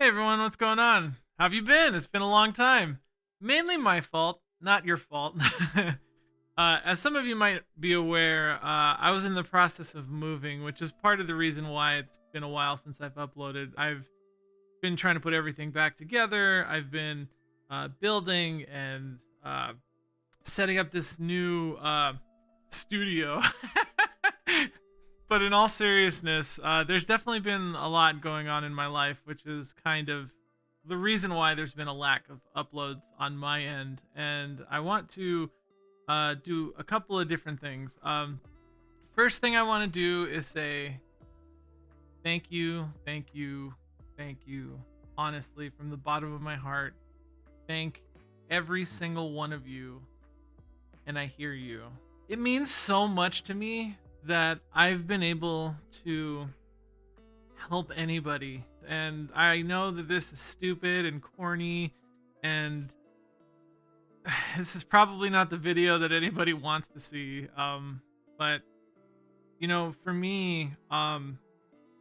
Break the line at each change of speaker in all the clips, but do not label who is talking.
Hey everyone, what's going on? How have you been? It's been a long time. Mainly my fault, not your fault. As some of you might be aware, I was in the process of moving, which is part of the reason why it's been a while since I've uploaded. I've been trying to put everything back together. I've been building and setting up this new studio. But in all seriousness, there's definitely been a lot going on in my life, which is kind of the reason why there's been a lack of uploads on my end. And I want to do a couple of different things. First thing I want to do is say thank you, thank you, thank you. Honestly, from the bottom of my heart, thank every single one of you. And I hear you. It means so much to me that I've been able to help anybody. And I know that this is stupid and corny, and this is probably not the video that anybody wants to see. But you know, for me,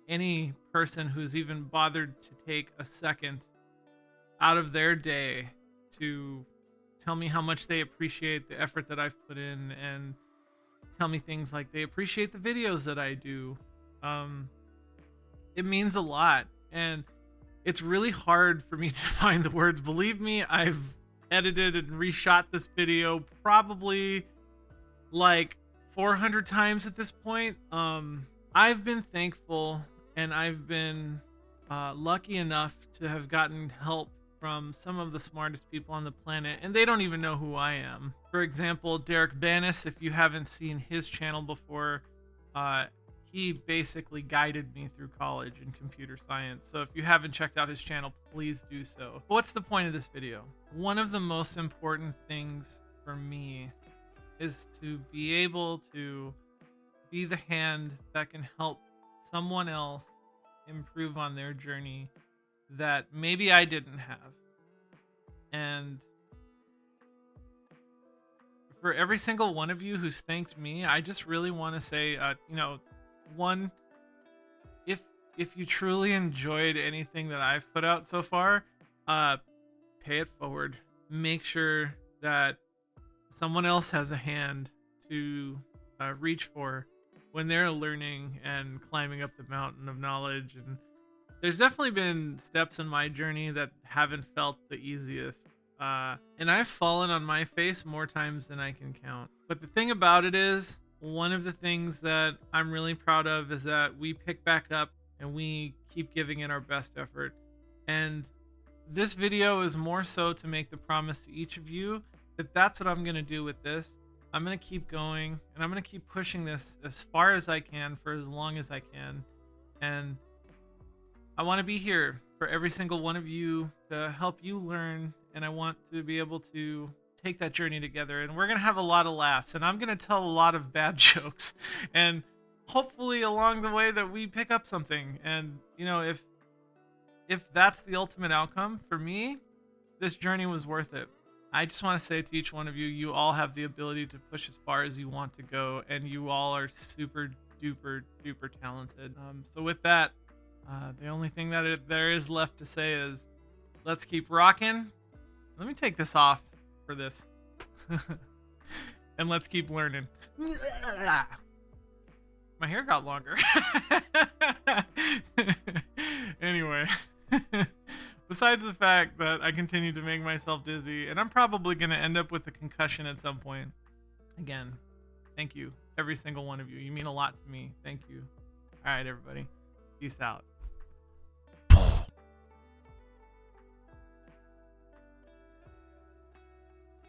any person who's even bothered to take a second out of their day to tell me how much they appreciate the effort that I've put in, and tell me things like they appreciate the videos that I do. It means a lot, and it's really hard for me to find the words. Believe me, I've edited and reshot this video probably like 400 times at this point. I've been thankful, and I've been lucky enough to have gotten help from some of the smartest people on the planet, and they don't even know who I am. For example, Derek Banis, if you haven't seen his channel before, he basically guided me through college in computer science. So if you haven't checked out his channel, please do so. But what's the point of this video? One of the most important things for me is to be able to be the hand that can help someone else improve on their journey that maybe I didn't have. And for every single one of you who's thanked me, I just really want to say, one, if you truly enjoyed anything that I've put out so far, pay it forward. Make sure that someone else has a hand to reach for when they're learning and climbing up the mountain of knowledge. And there's definitely been steps in my journey that haven't felt the easiest. And I've fallen on my face more times than I can count. But the thing about it is, one of the things that I'm really proud of is that we pick back up and we keep giving it our best effort. And this video is more so to make the promise to each of you that that's what I'm going to do with this. I'm going to keep going, and I'm going to keep pushing this as far as I can for as long as I can. And I want to be here for every single one of you to help you learn, and I want to be able to take that journey together. And we're going to have a lot of laughs, and I'm going to tell a lot of bad jokes, and hopefully along the way that we pick up something. And you know, if that's the ultimate outcome for me, this journey was worth it. I just want to say to each one of you, you all have the ability to push as far as you want to go, and you all are super duper duper talented. So with that, the only thing that there is left to say is, let's keep rocking. Let me take this off for this. And let's keep learning. My hair got longer. Anyway. Besides the fact that I continue to make myself dizzy, and I'm probably going to end up with a concussion at some point. Again, thank you, every single one of you. You mean a lot to me. Thank you. All right, everybody. Peace out.